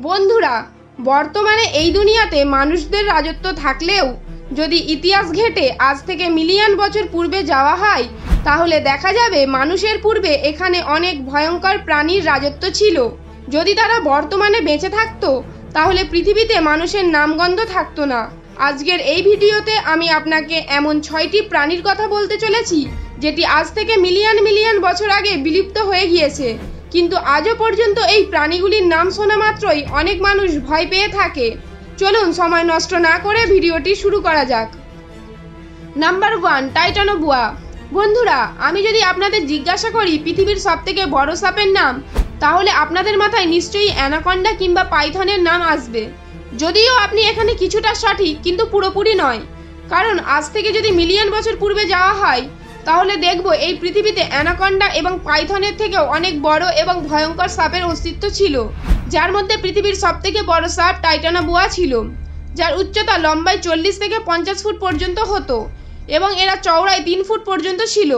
বন্ধুরা, বর্তমানে এই দুনিয়াতে মানুষদের রাজত্ব থাকলেও যদি ইতিহাস ঘেঁটে আজ থেকে মিলিয়ন বছর পূর্বে যাওয়া হয়, তাহলে দেখা যাবে মানুষের পূর্বে এখানে অনেক ভয়ঙ্কর প্রাণীর রাজত্ব ছিল। যদি তারা বর্তমানে বেঁচে থাকতো, তাহলে পৃথিবীতে মানুষের নামগন্ধ থাকতো না। আজকের এই ভিডিওতে আমি আপনাকে এমন 6টি প্রাণীর কথা বলতে চলেছি, যেটি আজ থেকে মিলিয়ন মিলিয়ন বছর আগে বিলুপ্ত হয়ে গিয়েছে, কিন্তু আজও পর্যন্ত এই প্রাণীগুলির নাম শোনা মাত্রই অনেক মানুষ ভয় পেয়ে থাকে। চলুন সময় নষ্ট না করে ভিডিওটি শুরু করা যাক। নাম্বার 1, টাইটানোবুয়া। বন্ধুরা, আমি যদি আপনাদের জিজ্ঞাসা করি পৃথিবীর সবথেকে বড় সাপের নাম, তাহলে আপনাদের মাথায় নিশ্চয়ই অ্যানাকন্ডা কিংবা পাইথনের নাম আসবে। যদিও আপনি এখানে কিছুটা সঠিক, কিন্তু পুরোপুরি নয়। কারণ আজ থেকে যদি মিলিয়ন বছর পূর্বে যাওয়া হয়, তাহলে দেখব এই পৃথিবীতে অ্যানাকন্ডা এবং পাইথনের থেকেও অনেক বড় এবং ভয়ঙ্কর সাপের অস্তিত্ব ছিল, যার মধ্যে পৃথিবীর সবথেকে বড় সাপ টাইটানোবুয়া ছিল, যার উচ্চতা লম্বায় 40 থেকে 50 ফুট পর্যন্ত হতো এবং এরা চওড়ায় 3 ফুট পর্যন্ত ছিল।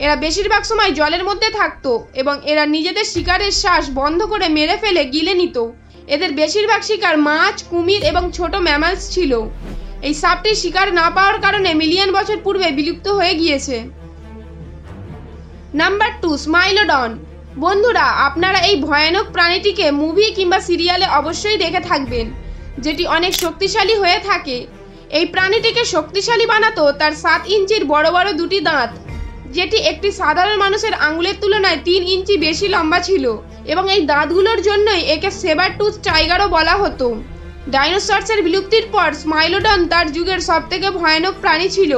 এরা বেশিরভাগ সময় জলের মধ্যে থাকতো এবং এরা নিজেদের শিকারের শ্বাস বন্ধ করে মেরে ফেলে গিলে নিত। এদের বেশিরভাগ শিকার মাছ, কুমির এবং ছোট ম্যামালস ছিল। এই সাপটি শিকার না পাওয়ার কারণে মিলিয়ন বছর পূর্বে বিলুপ্ত হয়ে গিয়েছে। নাম্বার 2, স্মাইলোডন। বন্ধুরা, আপনারা এই ভয়ানক প্রাণীটিকে মুভি কিংবা সিরিয়ালে অবশ্যই দেখে থাকবেন, যেটি অনেক শক্তিশালী হয়ে থাকে। এই প্রাণীটিকে শক্তিশালী বানাতো তার 7 ইঞ্চির বড় বড় দুটি দাঁত, যেটি একটি সাধারণ মানুষের আঙুলের তুলনায় 3 ইঞ্চি বেশি লম্বা ছিল, এবং এই দাঁতগুলোর জন্যই একে সেবার টুথ টাইগারও বলা হতো। ডাইনোসরসের বিলুপ্তির পর স্মাইলোডন তার যুগের সবথেকে ভয়ানক প্রাণী ছিল।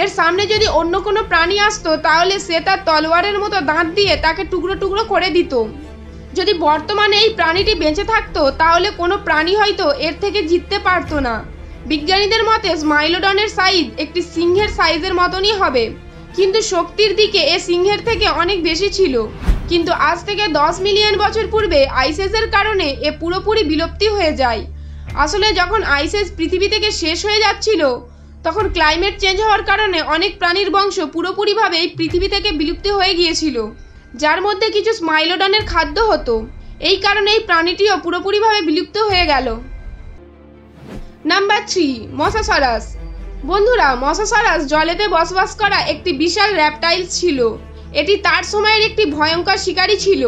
এর সামনে যদি অন্য কোনো প্রাণী আসতো, তাহলে সে তার তলোয়ারের মতো দাঁত দিয়ে তাকে টুকরো টুকরো করে দিত। যদি বর্তমানে এই প্রাণীটি বেঁচে থাকতো, তাহলে কোনো প্রাণী হয়তো এর থেকে জিততে পারতো না। বিজ্ঞানীদের মতে স্মাইলোডনের সাইজ একটি সিংহের সাইজের মতনই হবে, কিন্তু শক্তির দিকে এ সিংহের থেকে অনেক বেশি ছিল। কিন্তু আজ থেকে 10 মিলিয়ন বছর পূর্বে আইস এজের কারণে এ পুরোপুরি বিলুপ্তি হয়ে যায়। আসলে যখন আইস এজ পৃথিবী থেকে শেষ হয়ে যাচ্ছিল, তখন ক্লাইমেট চেঞ্জ হওয়ার কারণে অনেক প্রাণীর বংশ পুরোপুরিভাবে এই পৃথিবী থেকে বিলুপ্তি হয়ে গিয়েছিল, যার মধ্যে কিছু স্মাইলোডনের খাদ্য হতো। এই কারণে এই প্রাণীটিও পুরোপুরিভাবে বিলুপ্ত হয়ে গেল। নাম্বার 3, মসাসরাস। বন্ধুরা, মসাসরাস জলেতে বসবাস করা একটি বিশাল র্যাপটাইলস ছিল। এটি তার সময়ের একটি ভয়ঙ্কর শিকারী ছিল।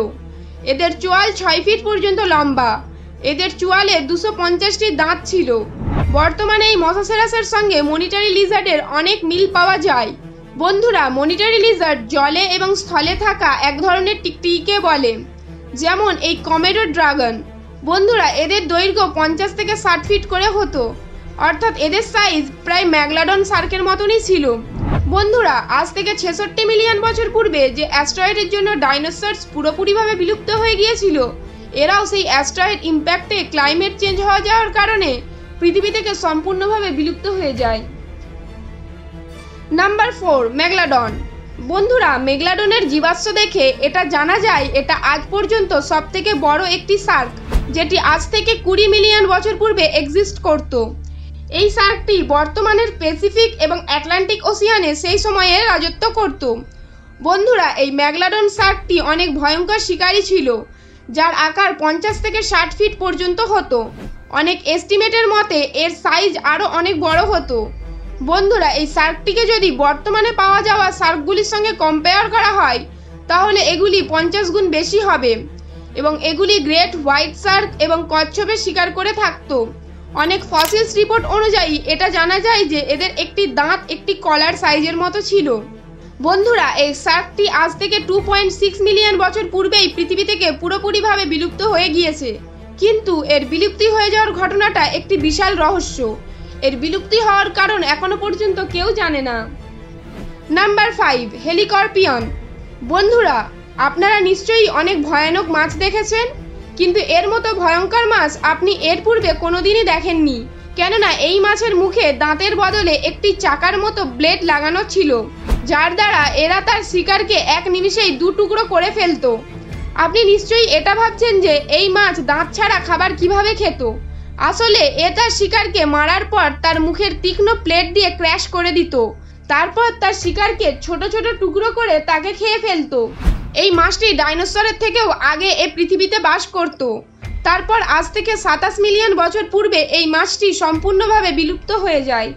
এদের চোয়াল 6 ফিট পর্যন্ত লম্বা। এদের চোয়ালে 250টি দাঁত ছিল। বর্তমানে এই মসাসরাসের সঙ্গে মনিটারি লিজার্ডের অনেক মিল পাওয়া যায়। বন্ধুরা, মনিটারি লিজার্ড জলে এবং স্থলে থাকা এক ধরনের টিকটিকিকে বলে, যেমন এই কমেডো ড্রাগন। বন্ধুরা, এদের দৈর্ঘ্য 50 থেকে 60 ফিট করে হতো, অর্থাৎ এদের সাইজ প্রায় ম্যাগলাডন শার্কের মতনই ছিল। বন্ধুরা, আজ থেকে 66 মিলিয়ন বছর পূর্বে যে অ্যাস্ট্রয়েডের জন্য ডাইনোসরস পুরোপুরিভাবে বিলুপ্ত হয়ে গিয়েছিল, এরাও সেই অ্যাস্ট্রয়েড ইম্প্যাক্টে ক্লাইমেট চেঞ্জ হয়ে যাওয়ার কারণে পৃথিবী থেকে সম্পূর্ণভাবে বিলুপ্ত হয়ে যায়। নাম্বার 4, মেগলাডন। বন্ধুরা, মেগলাডনের জীবাশ্ম দেখে এটা জানা যায় এটা আজ পর্যন্ত সবথেকে বড় একটি শার্ক, যেটি আজ থেকে 20 মিলিয়ন বছর পূর্বে এক্সিস্ট করত। এই শার্কটি বর্তমানের প্যাসিফিক এবং আটলান্টিক ওশিয়ানে সেই সময়ে রাজত্ব করত। বন্ধুরা, এই মেগলাডন শার্কটি অনেক ভয়ঙ্কর শিকারী ছিল, যার আকার 50 থেকে 60 ফিট পর্যন্ত হতো। অনেক এস্টিমেটের মতে এর সাইজ আরও অনেক বড় হতো। বন্ধুরা, এই শার্কটিকে যদি বর্তমানে পাওয়া যাওয়া শার্কগুলির সঙ্গে কম্পেয়ার করা হয়, তাহলে এগুলি 50 গুণ বেশি হবে, এবং এগুলি গ্রেট হোয়াইট শার্ক এবং কচ্ছপের শিকার করে থাকতো। অনেক ফসিলস রিপোর্ট অনুযায়ী এটা জানা যায় যে এদের একটি দাঁত একটি কলার সাইজের মতো ছিল। বন্ধুরা, এই শার্কটি আজ থেকে 2.6 মিলিয়ন বছর পূর্বেই পৃথিবী থেকে পুরোপুরিভাবে বিলুপ্ত হয়ে গিয়েছে, কিন্তু এর বিলুপ্তি হয়ে যাওয়ার ঘটনাটা একটি বিশাল রহস্য। এর বিলুপ্তি হওয়ার কারণ এখনো পর্যন্ত কেউ জানে না। নাম্বার 5, হেলিকর্পিয়ন। বন্ধুরা, আপনারা নিশ্চয়ই অনেক ভয়ানক মাছ দেখেছেন, কিন্তু এর মতো ভয়ঙ্কর মাছ আপনি এর পূর্বে কোনোদিনই দেখেননি, কেননা এই মাছের মুখে দাঁতের বদলে একটি চাকার মতো ব্লেড লাগানো ছিল, যার দ্বারা এরা তার শিকারকে এক নিমিষেই 2 টুকরো করে ফেলত। আপনি নিশ্চয়ই এটা ভাবছেন যে এই মাছ দাঁত ছাড়া খাবার কিভাবে খেত। আসলে এ তার শিকারকে মারার পর তার মুখের তীক্ষ্ণ প্লেট দিয়ে ক্র্যাশ করে দিত, তারপর তার শিকারকে ছোট ছোট টুকরো করে তাকে খেয়ে ফেলত। এই মাছটি ডাইনোসরের থেকেও আগে এ পৃথিবীতে বাস করত। তারপর আজ থেকে 27 মিলিয়ন বছর পূর্বে এই মাছটি সম্পূর্ণভাবে বিলুপ্ত হয়ে যায়।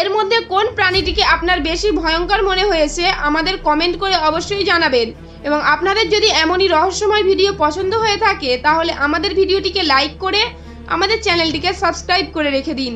এর মধ্যে কোন প্রাণীটিকে আপনার বেশি ভয়ঙ্কর মনে হয়েছে আমাদের কমেন্ট করে অবশ্যই জানাবেন। এবং আপনাদের যদি এমনই রহস্যময় ভিডিও পছন্দ হয়ে থাকে তাহলে আমাদের ভিডিওটিকে লাইক করে আমাদের চ্যানেলটিকে সাবস্ক্রাইব করে রেখে দিন।